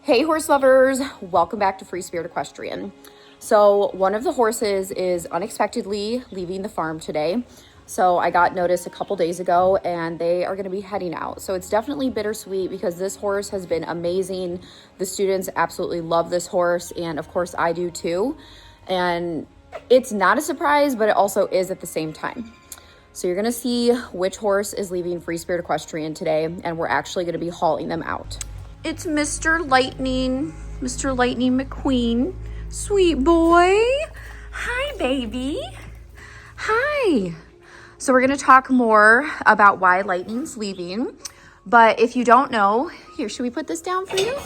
Hey horse lovers, welcome back to Free Spirit Equestrian. So one of the horses is unexpectedly leaving the farm today. So I got notice a couple days ago and they are going to be heading out. So it's definitely bittersweet because this horse has been amazing. The students absolutely love this horse, and of course I do too. And it's not a surprise, but it also is at the same time. So you're going to see which horse is leaving Free Spirit Equestrian today, and we're actually going to be hauling them out. It's Mr. Lightning McQueen. Sweet boy. Hi, baby. Hi. So we're going to talk more about why Lightning's leaving. But if you don't know, here, should we put this down for you?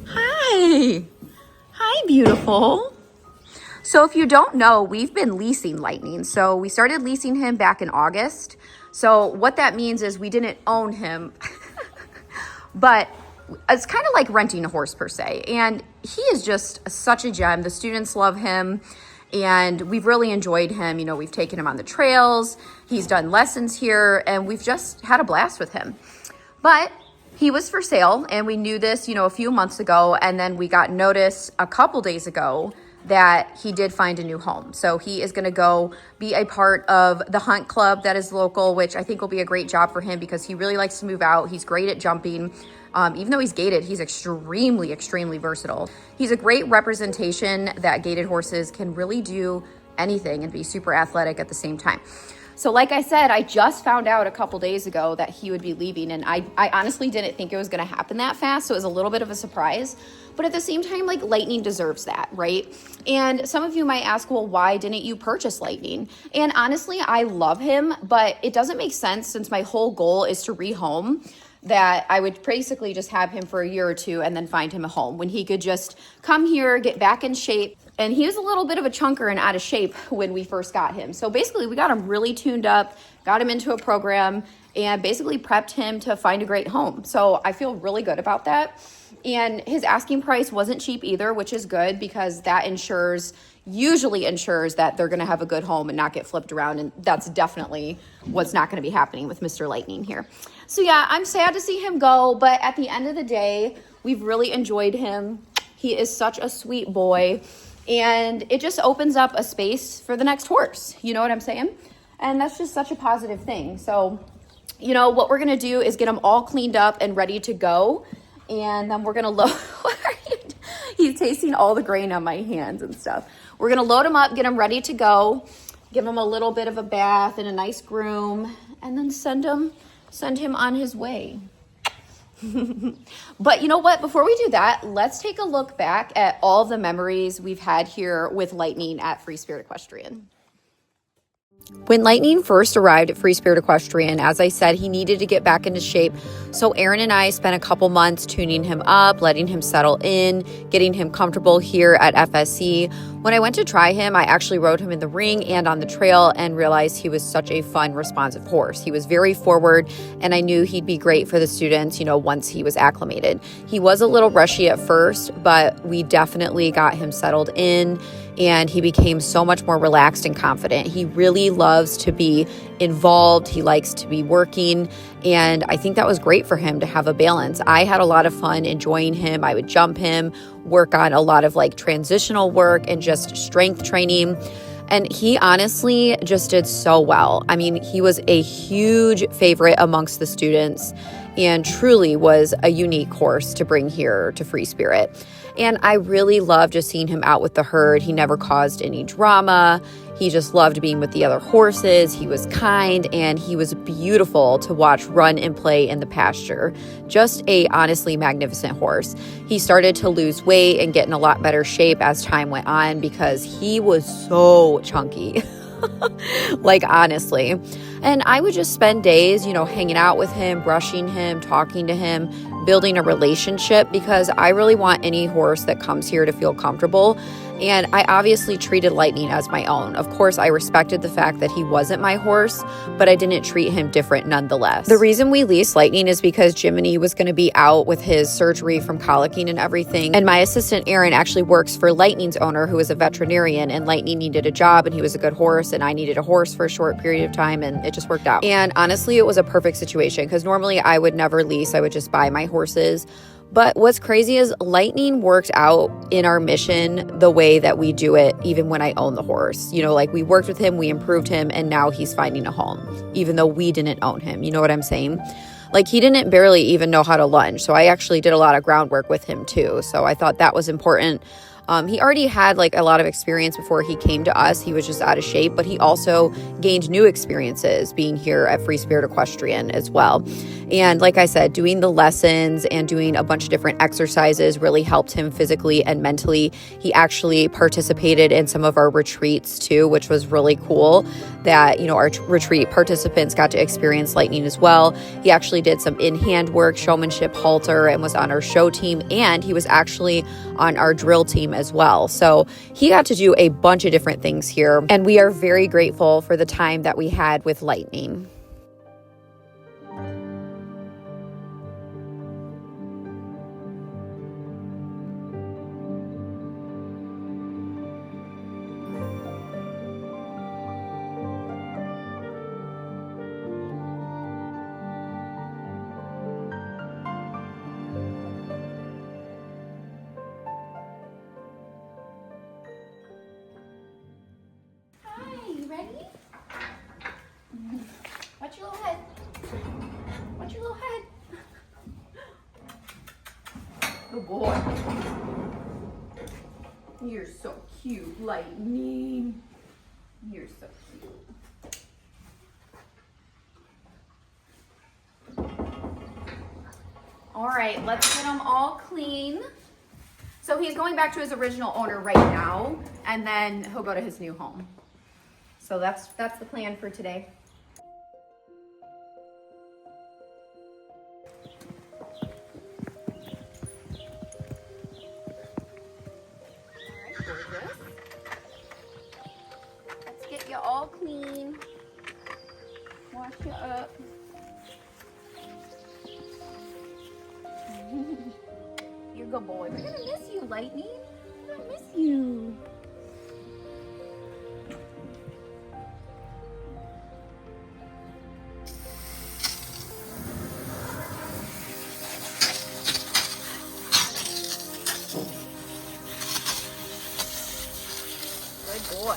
Hi. Hi, beautiful. So if you don't know, we've been leasing Lightning. So we started leasing him back in August. So what that means is we didn't own him, but it's kind of like renting a horse per se. And he is just such a gem. The students love him and we've really enjoyed him. You know, we've taken him on the trails. He's done lessons here and we've just had a blast with him. But he was for sale and we knew this, a few months ago. And then we got notice a couple days ago that he did find a new home. So he is going to go be a part of the hunt club that is local, which I think will be a great job for him because he really likes to move out. He's great at jumping. Even though he's gaited, he's extremely versatile. He's a great representation that gaited horses can really do anything and be super athletic at the same time. So like I said, I just found out a couple days ago that he would be leaving, and I honestly didn't think it was going to happen that fast, so it was a little bit of a surprise. But at the same time, like, Lightning deserves that, right? And some of you might ask, well, why didn't you purchase Lightning? And honestly, I love him, but it doesn't make sense since my whole goal is to rehome, that I would basically just have him for a year or two and then find him a home when he could just come here, get back in shape. And he was a little bit of a chunker and out of shape when we first got him. So basically we got him really tuned up, got him into a program, and basically prepped him to find a great home. So I feel really good about that. And his asking price wasn't cheap either, which is good because that usually ensures that they're going to have a good home and not get flipped around. And that's definitely what's not going to be happening with Mr. Lightning here. So yeah, I'm sad to see him go, but at the end of the day, we've really enjoyed him. He is such a sweet boy, and it just opens up a space for the next horse. You know what I'm saying? And that's just such a positive thing. So, what we're going to do is get him all cleaned up and ready to go. And then we're going to load, he's tasting all the grain on my hands and stuff. We're going to load him up, get him ready to go, give him a little bit of a bath and a nice groom, and then send him on his way. But you know what? Before we do that, let's take a look back at all the memories we've had here with Lightning at Free Spirit Equestrian. When Lightning first arrived at Free Spirit Equestrian, as I said, he needed to get back into shape. So Aaron and I spent a couple months tuning him up, letting him settle in, getting him comfortable here at FSE. When I went to try him, I actually rode him in the ring and on the trail and realized he was such a fun, responsive horse. He was very forward, and I knew he'd be great for the students, once he was acclimated. He was a little rushy at first, but we definitely got him settled in, and he became so much more relaxed and confident. He really loves to be involved. He likes to be working, and I think that was great for him to have a balance. I had a lot of fun enjoying him. I would jump him, work on a lot of transitional work and just strength training. And he honestly just did so well. I mean, he was a huge favorite amongst the students and truly was a unique horse to bring here to Free Spirit. And I really loved just seeing him out with the herd. He never caused any drama. He just loved being with the other horses. He was kind, and he was beautiful to watch run and play in the pasture. Just a honestly magnificent horse. He started to lose weight and get in a lot better shape as time went on because he was so chunky. Honestly. And I would just spend days, hanging out with him, brushing him, talking to him, building a relationship, because I really want any horse that comes here to feel comfortable. And I obviously treated Lightning as my own. Of course, I respected the fact that he wasn't my horse, but I didn't treat him different nonetheless. The reason we leased Lightning is because Jiminy was going to be out with his surgery from colicking and everything. And my assistant, Aaron, actually works for Lightning's owner, who is a veterinarian, and Lightning needed a job and he was a good horse, and I needed a horse for a short period of time, and it just worked out. And honestly, it was a perfect situation because normally I would never lease. I would just buy my horses. But what's crazy is Lightning worked out in our mission the way that we do it, even when I own the horse. You know, like we worked with him, we improved him, and now he's finding a home, even though we didn't own him. You know what I'm saying? Like he didn't barely even know how to lunge. So I actually did a lot of groundwork with him too. So I thought that was important. He already had like a lot of experience before he came to us. He was just out of shape, but he also gained new experiences being here at Free Spirit Equestrian as well. And like I said, doing the lessons and doing a bunch of different exercises really helped him physically and mentally. He actually participated in some of our retreats too, which was really cool that, you know, our retreat participants got to experience Lightning as well. He actually did some in-hand work, showmanship, halter, and was on our show team. And he was actually on our drill team as well. So he got to do a bunch of different things here. And we are very grateful for the time that we had with Lightning. Watch your little head. Watch your little head. Good boy. You're so cute, Lightning. You're so cute. All right, let's get them all clean. So he's going back to his original owner right now, and then he'll go to his new home. So that's the plan for today. Let's get you all clean. Wash you up. You're a good boy. We're gonna miss you, Lightning. We're gonna miss you. Good boy.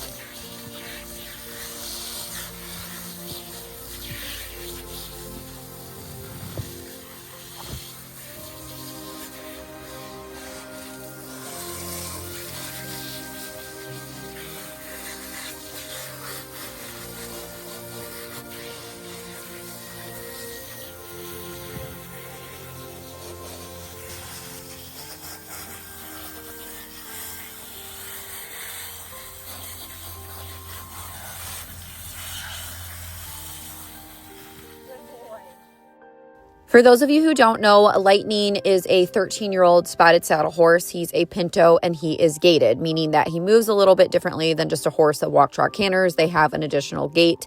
For those of you who don't know, Lightning is a 13-year-old spotted saddle horse. He's a pinto and he is gaited, meaning that he moves a little bit differently than just a horse that walk, trot, canters. They have an additional gait,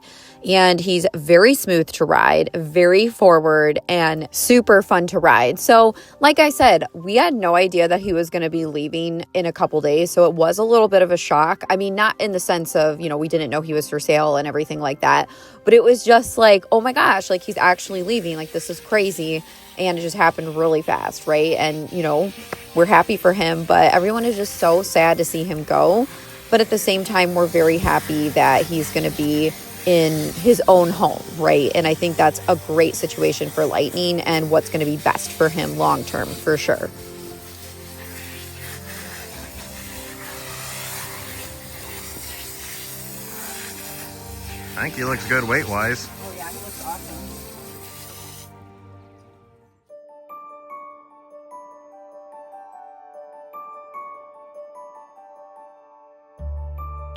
and he's very smooth to ride, very forward, and super fun to ride. So like I said, we had no idea that he was going to be leaving in a couple days. So it was a little bit of a shock. I mean, not in the sense of, you know, we didn't know he was for sale and everything like that, but it was just like, oh my gosh, like he's actually leaving. Like this is crazy. And it just happened really fast, right? And, you know, we're happy for him, but everyone is just so sad to see him go. But at the same time, we're very happy that he's going to be in his own home, right? And I think that's a great situation for Lightning and what's going to be best for him long term, for sure. I think he looks good weight-wise. Oh yeah, he looks awesome.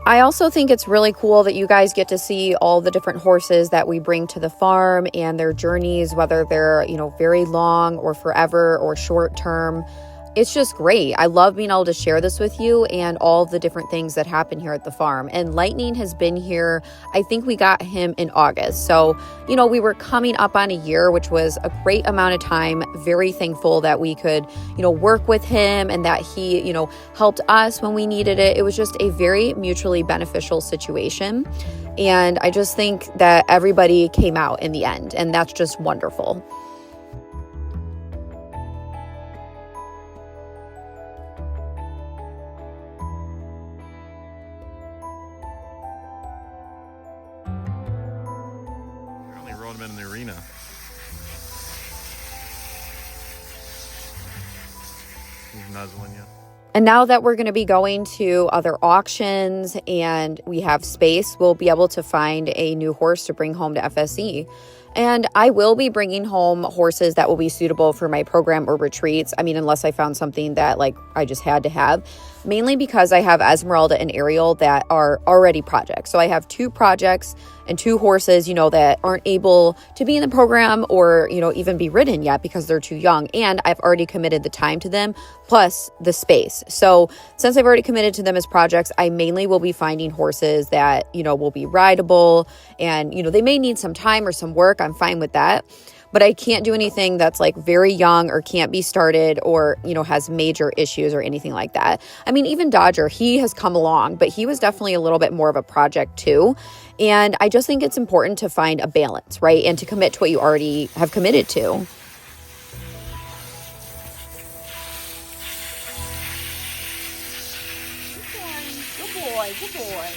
I also think it's really cool that you guys get to see all the different horses that we bring to the farm and their journeys, whether they're, you know, very long or forever or short term. It's just great. I love being able to share this with you and all the different things that happen here at the farm. And Lightning has been here, I think we got him in August. So, you know, we were coming up on a year, which was a great amount of time. Very thankful that we could, you know, work with him and that he, you know, helped us when we needed it. It was just a very mutually beneficial situation. And I just think that everybody came out in the end, and that's just wonderful. in the arena. He's nuzzling you. And now that we're going to be going to other auctions and we have space, we'll be able to find a new horse to bring home to FSE. And I will be bringing home horses that will be suitable for my program or retreats. I mean, unless I found something that like I just had to have, mainly because I have Esmeralda and Ariel that are already projects. So I have 2 projects and 2 horses, you know, that aren't able to be in the program or, you know, even be ridden yet because they're too young. And I've already committed the time to them plus the space. So since I've already committed to them as projects, I mainly will be finding horses that, you know, will be rideable and, you know, they may need some time or some work. I'm fine with that. But I can't do anything that's like very young or can't be started or, you know, has major issues or anything like that. I mean, even Dodger, he has come along, but he was definitely a little bit more of a project too. And I just think it's important to find a balance, right? And to commit to what you already have committed to. Good boy, good boy.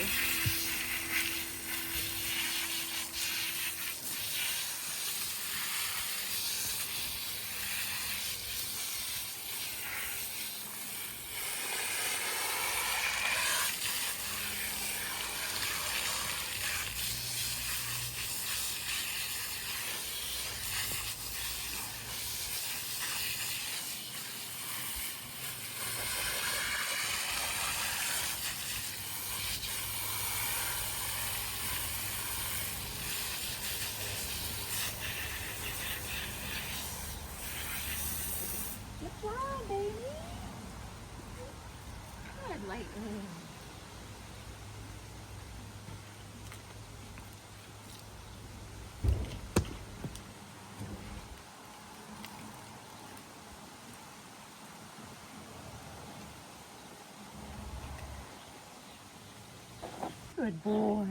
Good job, baby. Good, Lightning. Good boy.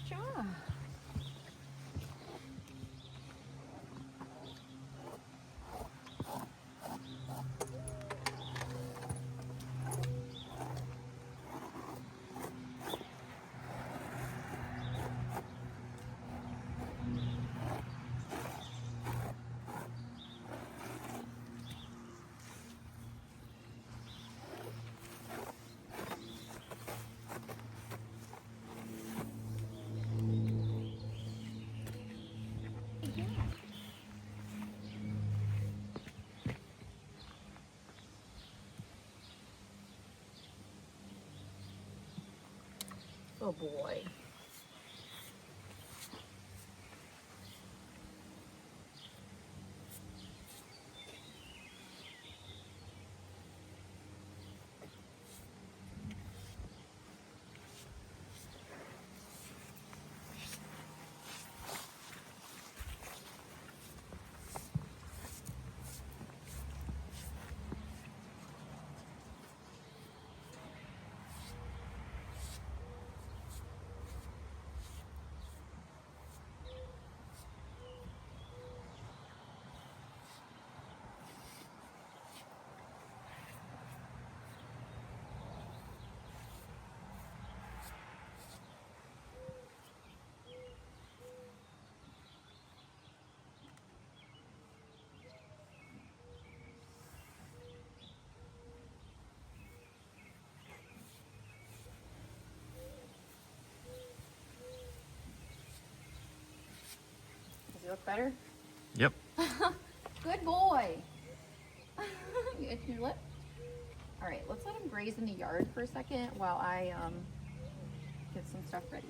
Job. Oh boy. Does he look better? Yep. Good boy. You itching your lip? All right, let's let him graze in the yard for a second while I get some stuff ready.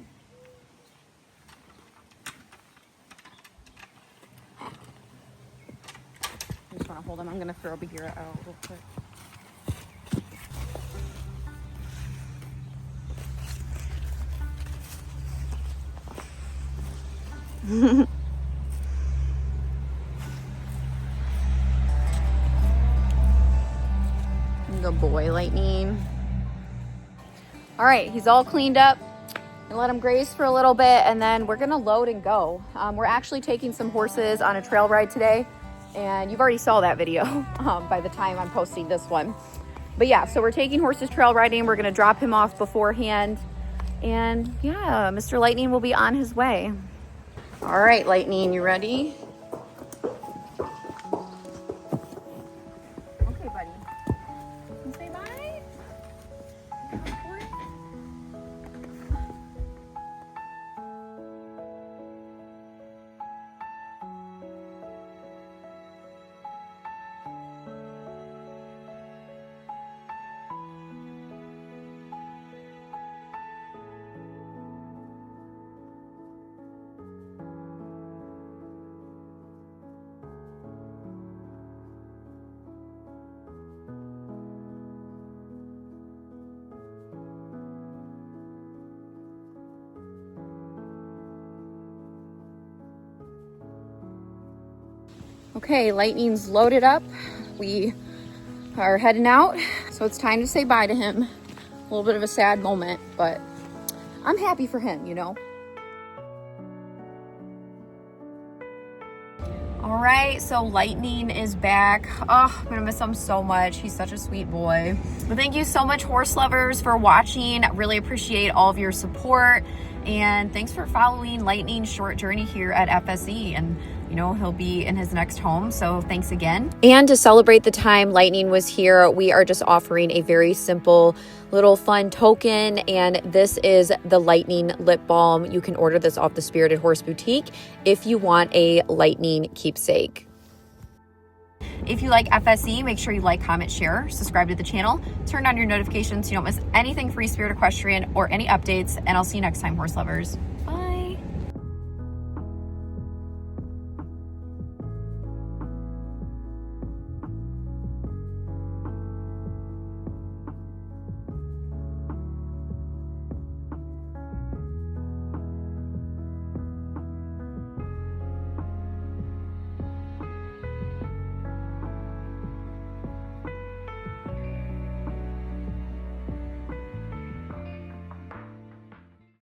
I just want to hold him. I'm going to throw Bagheera out real quick. Good boy, Lightning. All right, he's all cleaned up. And let him graze for a little bit, and then we're gonna load and go. We're actually taking some horses on a trail ride today, and you've already saw that video by the time I'm posting this one. But yeah, so we're taking horses trail riding. We're gonna drop him off beforehand, and yeah, Mr. Lightning will be on his way. All right, Lightning, you ready? Okay, buddy. Can you say bye? Okay, Lightning's loaded up. We are heading out, so it's time to say bye to him. A little bit of a sad moment, but I'm happy for him, you know. All right, so Lightning is back. Oh, I'm gonna miss him so much. He's such a sweet boy. But thank you so much, horse lovers, for watching. Really appreciate all of your support. And thanks for following Lightning's short journey here at FSE. And you know, he'll be in his next home, so thanks again. And to celebrate the time Lightning was here, we are just offering a very simple little fun token, and this is the Lightning lip balm. You can order this off the Spirited Horse Boutique if you want a Lightning keepsake. If you like FSE, make sure you like, comment, share, subscribe to the channel, turn on your notifications so you don't miss anything Free Spirit Equestrian or any updates, and I'll see you next time, horse lovers.